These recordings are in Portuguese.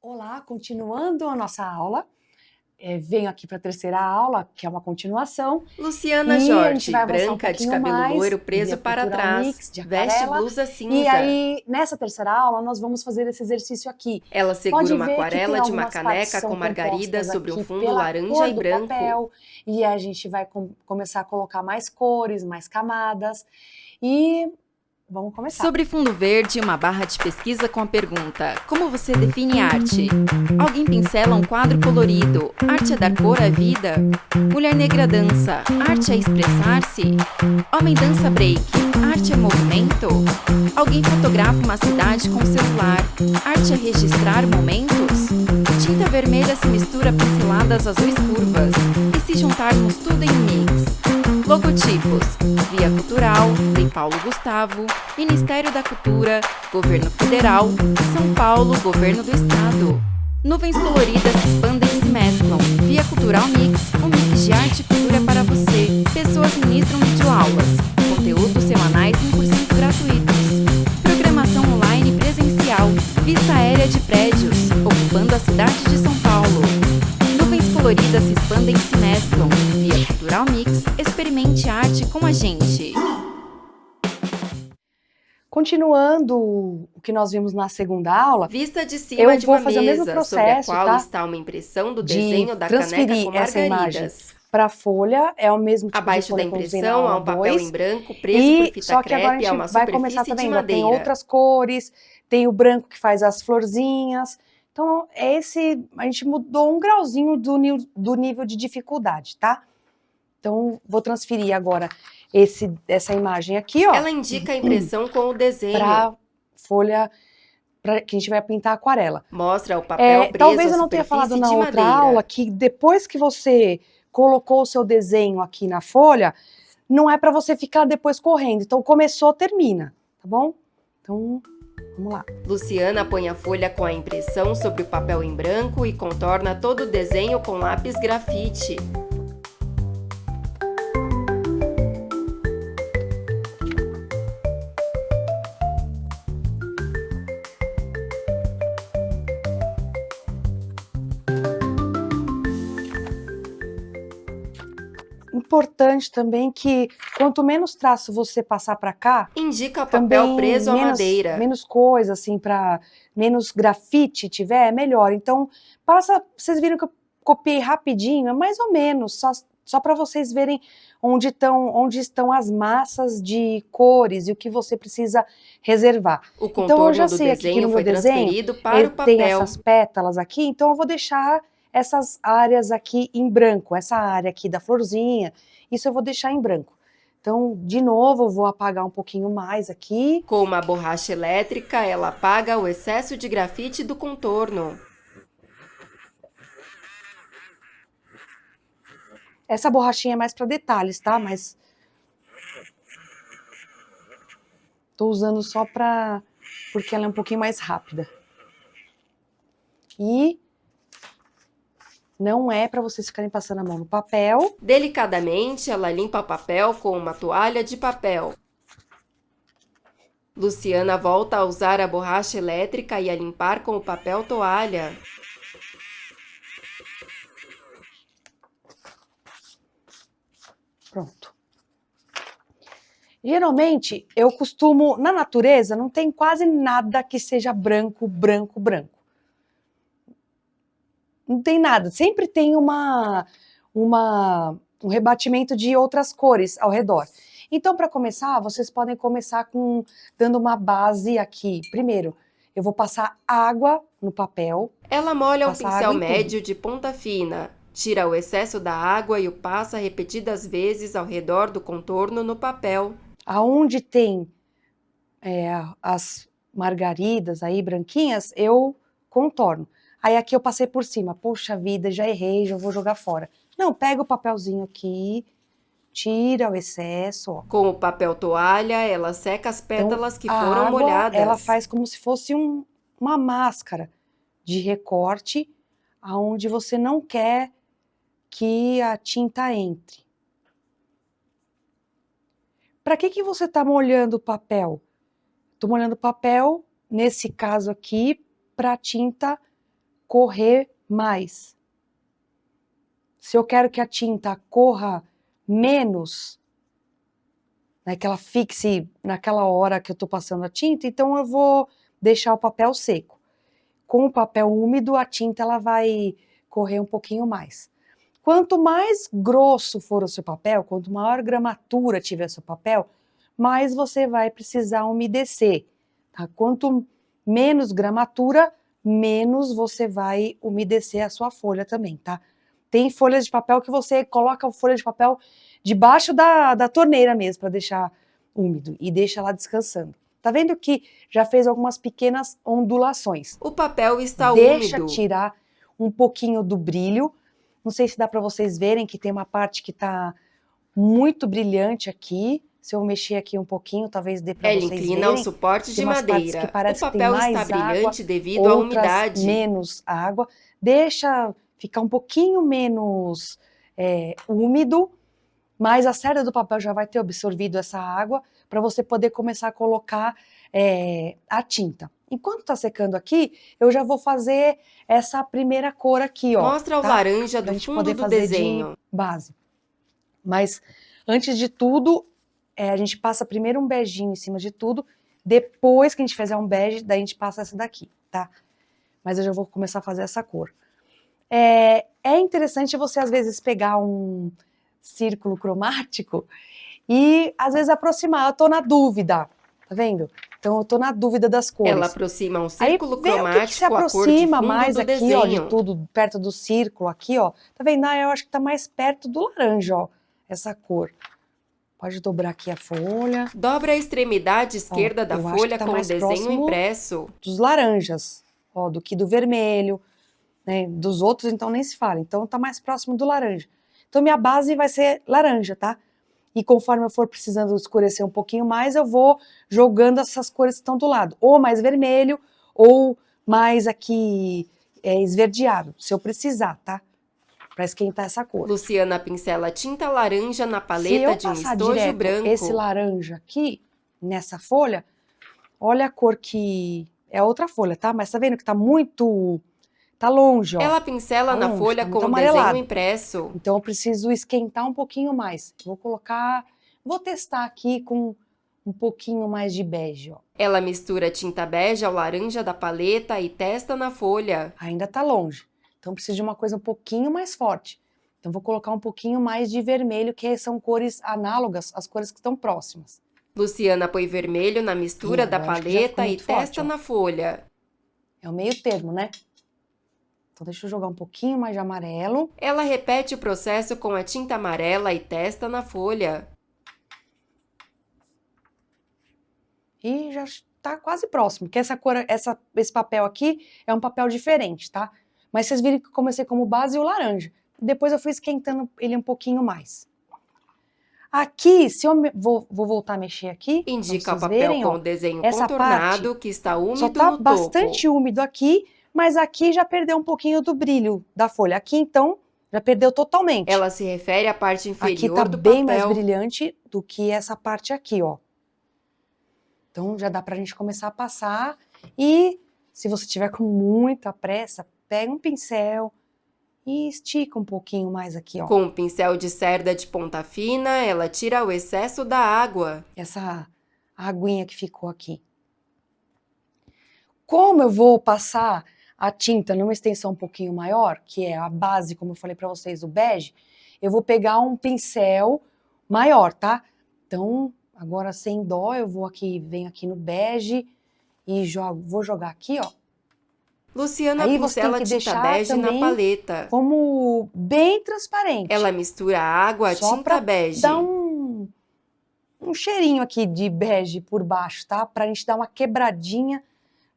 Olá, continuando a nossa aula, venho aqui para a terceira aula, que é uma continuação, Luciana e a gente Jorge, vai avançar um branca, de pouquinho cabelo mais loiro via preso para cultural trás, mix de veste aquarela, blusa e cinza. aí nessa terceira aula nós vamos fazer esse exercício aqui. Ela segura Pode uma ver que tem aquarela de uma algumas partes que caneca são com margarida compostas sobre um aqui fundo pela laranja cor e do branco. papel, e a gente vai começar a colocar mais cores, mais camadas, e vamos começar. Sobre fundo verde, uma barra de pesquisa com a pergunta: como você define arte? Alguém pincela um quadro colorido. Arte é dar cor à vida? Mulher negra dança. Arte é expressar-se? Homem dança break. Arte é movimento? Alguém fotografa uma cidade com celular. Arte é registrar momentos? Tinta vermelha se mistura a pinceladas azuis curvas. E se juntarmos tudo em um mix? Logotipos: Via Cultural, Lei Paulo Gustavo, Ministério da Cultura, Governo Federal, São Paulo, Governo do Estado. Nuvens coloridas se expandem e se mesclam. Via Cultural Mix, um mix de arte e cultura para você. Pessoas ministram videoaulas. Conteúdos semanais 100% gratuitos. Programação online e presencial. Vista aérea de prédios, ocupando a cidade de São Paulo. Nuvens coloridas se expandem e se mesclam. Via Cultural Mix, experimente arte com a gente. Continuando o que nós vimos na segunda aula, Vista de cima eu de vou uma fazer o mesmo mesa, sobre a processo, qual tá? está uma impressão do De desenho da caneca transferir com essa imagem margaridas. para a folha, é o mesmo tipo de Abaixo da folha que eu usei na impressão há aula um papel em 2. branco preso por E fita só que agora a crepe a gente uma vai começar, superfície tá de vendo? Ó, tem madeira. outras cores, tem o branco que faz as florzinhas. Então, a gente mudou um grauzinho do nível de dificuldade, tá? Então, vou transferir agora essa imagem aqui, ó, Ela indica a impressão com o desenho. para folha que a gente vai pintar aquarela. Mostra o papel preso Talvez à eu não tenha falado superfície na de outra aula madeira. que depois que você colocou o seu desenho aqui na folha, não é para você ficar depois correndo. Então, começou, termina, tá bom? Então, vamos lá. Luciana põe a folha com a impressão sobre o papel em branco e contorna todo o desenho com lápis grafite. Importante também que quanto menos traço você passar para cá, Indica o papel também preso à madeira. menos coisa, assim, para menos grafite tiver, é melhor. Então, vocês viram que eu copiei rapidinho, é mais ou menos, só para vocês verem onde estão as massas de cores e o que você precisa reservar. O Então, eu contorno já do sei aqui que desenho no meu foi desenho transferido para o tem papel. essas pétalas aqui, então eu vou deixar essas áreas aqui em branco, essa área aqui da florzinha, isso eu vou deixar em branco. Então, de novo, eu vou apagar um pouquinho mais aqui. Com uma borracha elétrica, ela apaga o excesso de grafite do contorno. Essa borrachinha é mais para detalhes, tá? Mas tô usando só porque ela é um pouquinho mais rápida. E não é para vocês ficarem passando a mão no papel. Delicadamente, ela limpa o papel com uma toalha de papel. Luciana volta a usar a borracha elétrica e a limpar com o papel toalha. Pronto. Geralmente, eu costumo, na natureza, não tem quase nada que seja branco, branco, branco. Não tem nada. Sempre tem um rebatimento de outras cores ao redor. Então, para começar, vocês podem começar dando uma base aqui. Primeiro, eu vou passar água no papel, Ela molha um passar pincel água em tudo. médio de ponta fina, tira o excesso da água e o passa repetidas vezes ao redor do contorno no papel. Aonde tem as margaridas aí branquinhas, eu contorno. Aí aqui eu passei por cima. Poxa vida, já errei, já vou jogar fora. Não, pega o papelzinho aqui, tira o excesso, ó. Com o papel toalha, ela seca as Então, pétalas que a foram água, ela molhadas. faz como se fosse uma máscara de recorte, aonde você não quer que a tinta entre. Para que você está molhando o papel? Estou molhando o papel, nesse caso aqui, para a tinta correr mais. Se eu quero que a tinta corra menos, né, que ela fixe naquela hora que eu estou passando a tinta, então eu vou deixar o papel seco. Com o papel úmido, a tinta ela vai correr um pouquinho mais. Quanto mais grosso for o seu papel, quanto maior gramatura tiver o seu papel, mais você vai precisar umedecer. Tá? Quanto menos gramatura, menos você vai umedecer a sua folha também, tá? Tem folhas de papel que você coloca a folha de papel debaixo da torneira mesmo, para deixar úmido, e deixa lá descansando. Tá vendo que já fez algumas pequenas ondulações? O papel está Deixa úmido. tirar um pouquinho do brilho. Não sei se dá para vocês verem que tem uma parte que tá muito brilhante aqui. Se eu mexer aqui um pouquinho, talvez dê para Ela vocês inclina o verem. suporte Tem de umas partes que madeira. O parece que tem papel está mais água, brilhante devido à outras umidade. menos água. Deixa ficar um pouquinho menos úmido, mas a cerda do papel já vai ter absorvido essa água para você poder começar a colocar a tinta. Enquanto está secando aqui, eu já vou fazer essa primeira cor aqui, ó. Mostra o tá? laranja Pra do gente fundo poder do fazer desenho. de base. Mas, antes de tudo, a gente passa primeiro um beijinho em cima de tudo, depois que a gente fizer um bege, daí a gente passa essa daqui, tá? Mas eu já vou começar a fazer essa cor. É interessante você, às vezes, pegar um círculo cromático e, às vezes, aproximar. Eu tô na dúvida, tá vendo? Então, eu tô na dúvida das cores. Ela aproxima um Aí círculo vê o que se cromático, a cor de aproxima fundo mais do aqui, ó, de desenho. tudo, perto do círculo aqui, ó. Tá vendo? Eu acho que tá mais perto do laranja, ó, essa cor. Pode dobrar aqui a folha. Dobra a extremidade Ó, esquerda da eu acho folha que tá com o mais desenho próximo impresso. dos laranjas, ó, do que do vermelho, né? Dos outros, então, nem se fala. Então, tá mais próximo do laranja. Então, minha base vai ser laranja, tá? E conforme eu for precisando escurecer um pouquinho mais, eu vou jogando essas cores que estão do lado. Ou mais vermelho, ou mais aqui esverdeado, se eu precisar, tá? Para esquentar essa cor. Luciana pincela tinta laranja na Se paleta eu de um passar estojo direto branco. esse laranja aqui, nessa folha, olha a cor que... É outra folha, tá? Mas tá vendo que tá muito... Tá longe, ó. Ela pincela Tá na longe, folha tá muito com o desenho amarelado. impresso. Então eu preciso esquentar um pouquinho mais. Vou colocar... Vou testar aqui com um pouquinho mais de bege, ó. Ela mistura tinta bege ao laranja da paleta e testa na folha. Ainda tá longe. Então preciso de uma coisa um pouquinho mais forte. Então vou colocar um pouquinho mais de vermelho, que são cores análogas às cores que estão próximas. Luciana põe vermelho na mistura da agora acho que já ficou paleta e muito forte, testa ó. na folha. É o meio termo, né? Então deixa eu jogar um pouquinho mais de amarelo. Ela repete o processo com a tinta amarela e testa na folha. E já tá quase próximo, porque essa cor, esse papel aqui é um papel diferente, tá? Mas vocês viram que eu comecei como base o laranja. Depois eu fui esquentando ele um pouquinho mais. Aqui, se eu vou voltar a mexer aqui, Indica pra o vocês papel verem, com ó, o desenho essa contornado parte que está só úmido tá no bastante topo. úmido aqui, mas aqui já perdeu um pouquinho do brilho da folha. Aqui, então, já perdeu totalmente. Ela se refere à parte Aqui tá inferior do bem mais papel. brilhante do que essa parte aqui, ó. Então, já dá pra gente começar a passar. E, se você tiver com muita pressa, pega um pincel e estica um pouquinho mais aqui, ó. Com um pincel de cerda de ponta fina, ela tira o excesso da água. Essa aguinha que ficou aqui. Como eu vou passar a tinta numa extensão um pouquinho maior, que é a base, como eu falei pra vocês, o bege, eu vou pegar um pincel maior, tá? Então, agora sem dó, eu vou aqui, venho aqui no bege e vou jogar aqui, ó. Luciana Aí você tem pincela que tinta deixar bege na também paleta. como bem transparente. Ela mistura a água à Só tinta pra bege. dar um cheirinho aqui de bege por baixo, tá? Pra gente dar uma quebradinha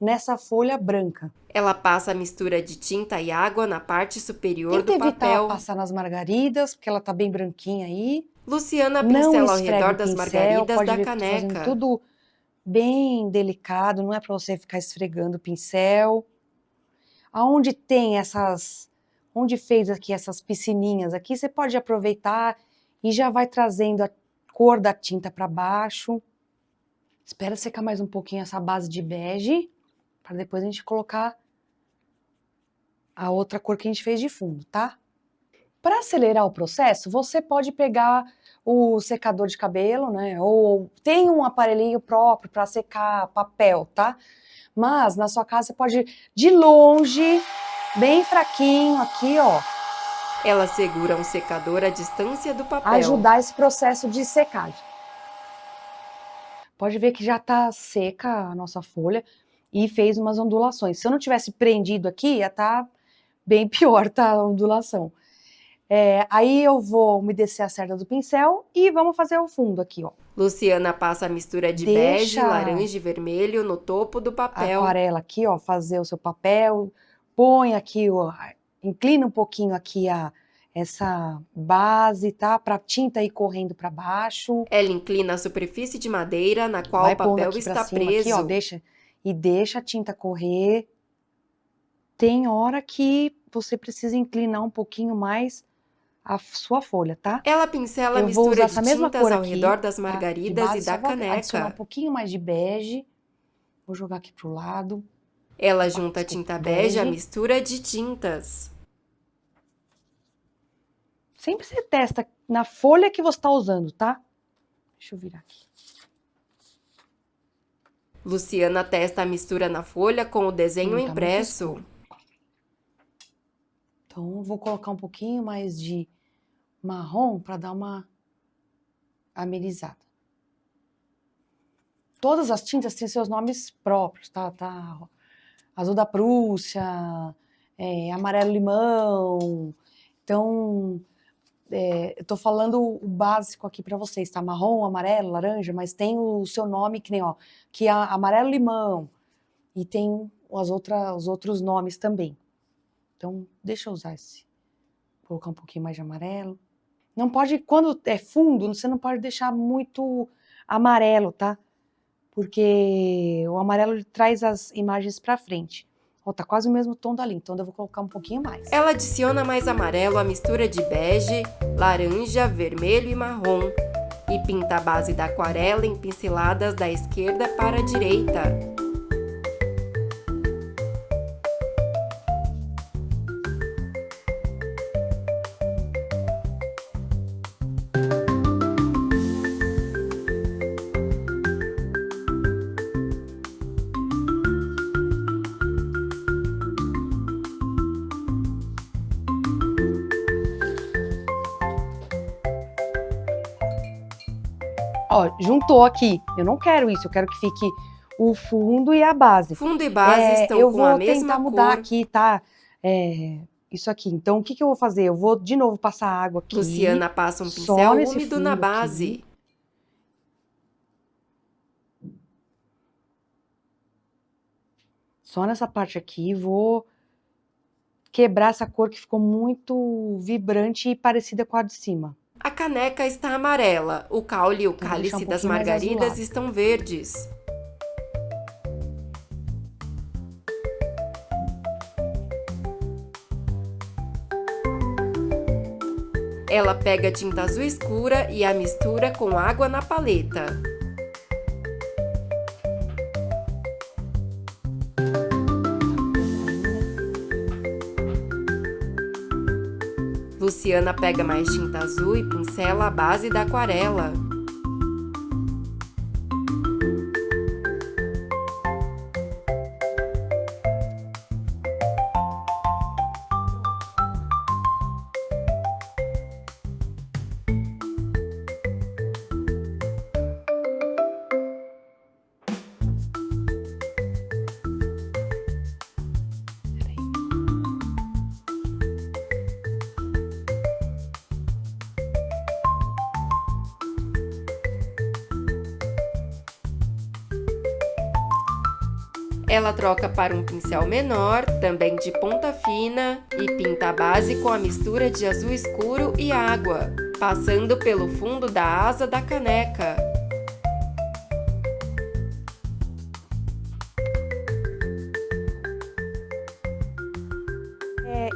nessa folha branca. Ela passa a mistura de tinta e água na parte superior Tenta do evitar papel. passar nas margaridas, porque ela tá bem branquinha aí. Luciana Não pincela ao esfrega redor o das pincel, margaridas pode da ver que eu tô fazendo caneca. tudo bem delicado, não é pra você ficar esfregando o pincel. Aonde tem onde fez aqui essas piscininhas aqui, você pode aproveitar e já vai trazendo a cor da tinta pra baixo. Espera secar mais um pouquinho essa base de bege, para depois a gente colocar a outra cor que a gente fez de fundo, tá? Para acelerar o processo, você pode pegar o secador de cabelo, né? Ou tem um aparelhinho próprio para secar papel, tá? Mas na sua casa você pode, de longe, bem fraquinho aqui, ó, Ela segura um secador à distância do papel. ajudar esse processo de secagem. Pode ver que já tá seca a nossa folha e fez umas ondulações. Se eu não tivesse prendido aqui, ia estar bem pior, tá, a ondulação. Aí eu vou umedecer a cerda do pincel e vamos fazer o fundo aqui, ó. Luciana passa a mistura de bege, laranja e vermelho no topo do papel. Aquarela aqui, ó, fazer o seu papel, põe aqui, ó, inclina um pouquinho aqui essa base, tá? Pra tinta ir correndo para baixo. Ela inclina a superfície de madeira na qual Vai o papel aqui está cima, preso. aqui, ó, deixa a tinta correr. Tem hora que você precisa inclinar um pouquinho mais a sua folha, tá? Ela pincela a Eu vou mistura usar de essa mesma tintas cor ao aqui, redor das tá? margaridas De e da base, só vou adicionar um caneca. pouquinho mais de bege. Vou jogar aqui pro lado. Ela junta a tinta bege à mistura de tintas. Sempre você testa na folha que você está usando, tá? Deixa eu virar aqui. Luciana testa a mistura na folha com o desenho Tá impresso. muito escuro. Então, vou colocar um pouquinho mais de marrom para dar uma amenizada. Todas as tintas têm seus nomes próprios, tá? Azul da Prússia, amarelo limão. Então, eu tô falando o básico aqui para vocês, tá? Marrom, amarelo, laranja, mas tem o seu nome, que nem, ó, que é amarelo limão. E tem os outros nomes também. Então, deixa eu usar esse. Vou colocar um pouquinho mais de amarelo. Não pode, quando é fundo, você não pode deixar muito amarelo, tá? Porque o amarelo ele traz as imagens pra frente. Ó, tá quase o mesmo tom da linha, então eu vou colocar um pouquinho mais. Ela adiciona mais amarelo à mistura de bege, laranja, vermelho e marrom. E pinta a base da aquarela em pinceladas da esquerda para a direita. Ó, juntou aqui. Eu não quero isso, eu quero que fique o fundo e a base. Fundo e base estão com a mesma cor. Eu vou tentar mudar aqui, tá? Isso aqui. Então, o que eu vou fazer? Eu vou, de novo, passar água aqui. Luciana passa um pincel úmido na base. Aqui. Só nessa parte aqui, vou quebrar essa cor que ficou muito vibrante e parecida com a de cima. A caneca está amarela, o caule e o cálice das margaridas estão verdes. Ela pega tinta azul escura e a mistura com água na paleta. Luciana pega mais tinta azul e pincela a base da aquarela. Ela troca para um pincel menor, também de ponta fina, e pinta a base com a mistura de azul escuro e água, passando pelo fundo da asa da caneca.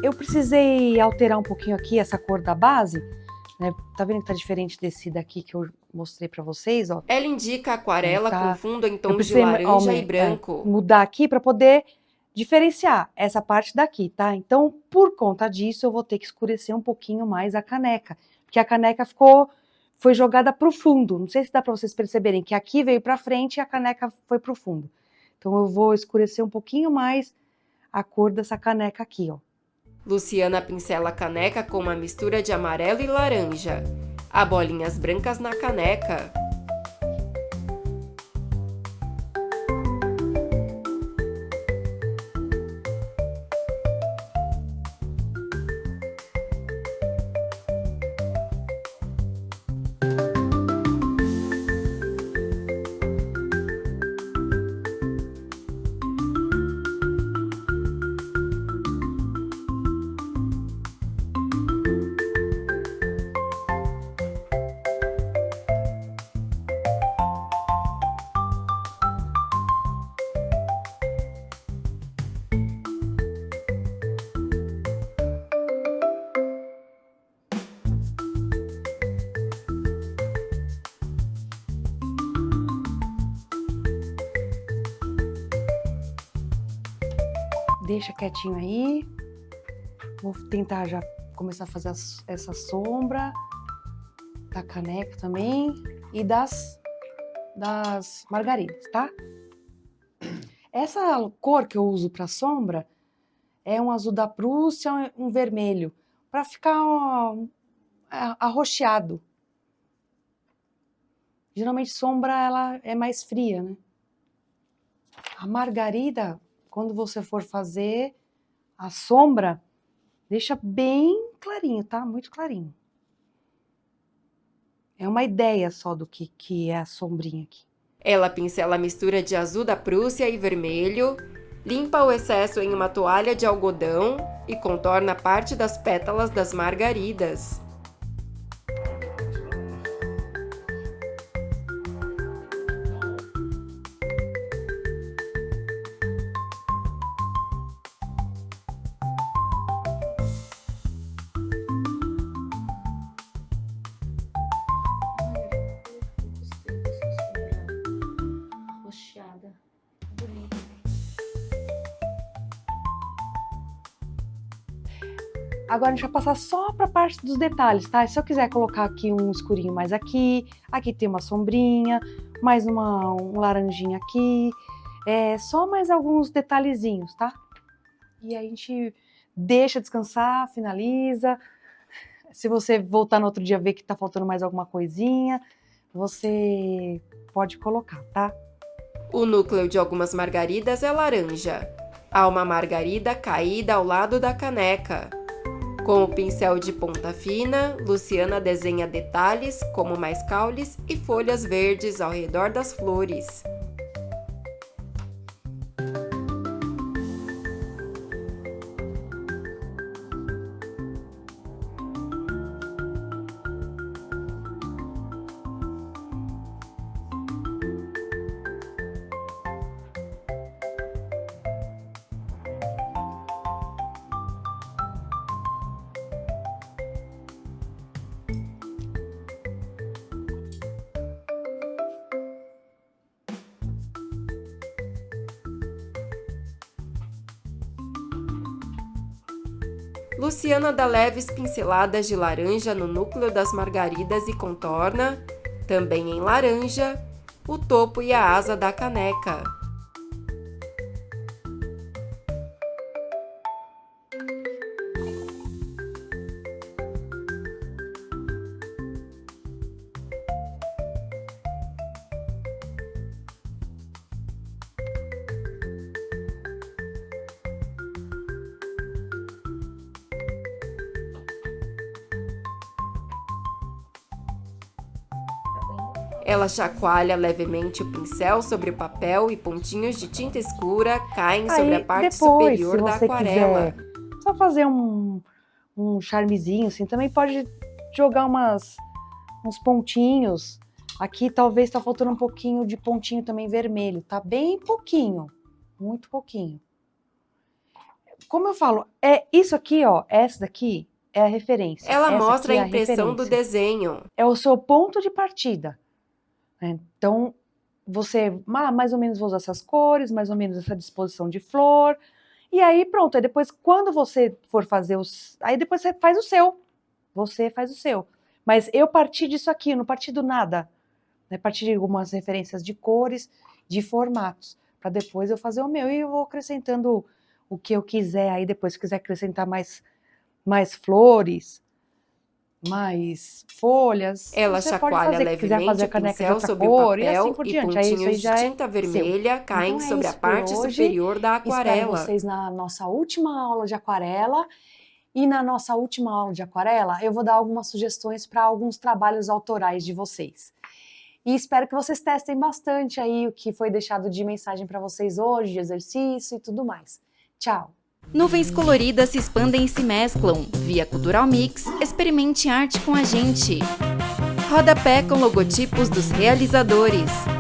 Eu precisei alterar um pouquinho aqui essa cor da base, né? Tá vendo que tá diferente desse daqui que eu mostrei pra vocês, ó? Ela indica a aquarela com fundo em tons de laranja e branco. Mudar aqui pra poder diferenciar essa parte daqui, tá? Então, por conta disso, eu vou ter que escurecer um pouquinho mais a caneca, porque a caneca foi jogada para o fundo. Não sei se dá para vocês perceberem que aqui veio para frente e a caneca foi para o fundo. Então, eu vou escurecer um pouquinho mais a cor dessa caneca aqui, ó. Luciana pincela a caneca com uma mistura de amarelo e laranja. Há bolinhas brancas na caneca. Deixa quietinho aí. Vou tentar já começar a fazer essa sombra da caneca também e das margaridas, tá? Essa cor que eu uso para sombra é um azul da Prússia, um vermelho, para ficar arroxeado. Geralmente sombra ela é mais fria, né? A margarida, quando você for fazer a sombra, deixa bem clarinho, tá? Muito clarinho. É uma ideia só do que é a sombrinha aqui. Ela pincela a mistura de azul da Prússia e vermelho, limpa o excesso em uma toalha de algodão e contorna parte das pétalas das margaridas. Agora a gente vai passar só para a parte dos detalhes, tá? Se eu quiser colocar aqui um escurinho mais aqui tem uma sombrinha, mais um laranjinha aqui, só mais alguns detalhezinhos, tá? E aí a gente deixa descansar, finaliza. Se você voltar no outro dia e ver que tá faltando mais alguma coisinha, você pode colocar, tá? O núcleo de algumas margaridas é laranja. Há uma margarida caída ao lado da caneca. Com o pincel de ponta fina, Luciana desenha detalhes como mais caules e folhas verdes ao redor das flores. Luciana dá leves pinceladas de laranja no núcleo das margaridas e contorna, também em laranja, o topo e a asa da caneca. Ela chacoalha levemente o pincel sobre o papel e pontinhos de tinta escura caem sobre a parte superior da aquarela. Quiser só fazer um charmezinho, assim, também pode jogar uns pontinhos. Aqui talvez tá faltando um pouquinho de pontinho também vermelho, tá bem pouquinho, muito pouquinho. Como eu falo, isso aqui, ó, essa daqui é a referência. Ela essa mostra aqui a impressão do desenho. É o seu ponto de partida. Então, você mais ou menos vai usar essas cores, mais ou menos essa disposição de flor, E aí pronto, aí depois quando você for fazer aí depois você faz o seu. Você faz o seu. Mas eu parti disso aqui, eu não parti do nada. Né? Parti de algumas referências de cores, de formatos, para depois eu fazer o meu. E eu vou acrescentando o que eu quiser aí depois, se quiser acrescentar mais flores, mais folhas, Ela você pode chacoalha fazer. Se quiser levemente fazer o caneca de pincel outra sobre o cor, e papel assim por e diante. Aí isso aí pontinhos de já é tinta seu. vermelha caem Então é sobre a isso por parte hoje. superior da Espero aquarela. vocês na nossa última aula de aquarela. E na nossa última aula de aquarela, eu vou dar algumas sugestões para alguns trabalhos autorais de vocês. E espero que vocês testem bastante aí o que foi deixado de mensagem para vocês hoje, de exercício e tudo mais. Tchau! Nuvens coloridas se expandem e se mesclam. Via Cultural Mix, experimente arte com a gente. Rodapé com logotipos dos realizadores.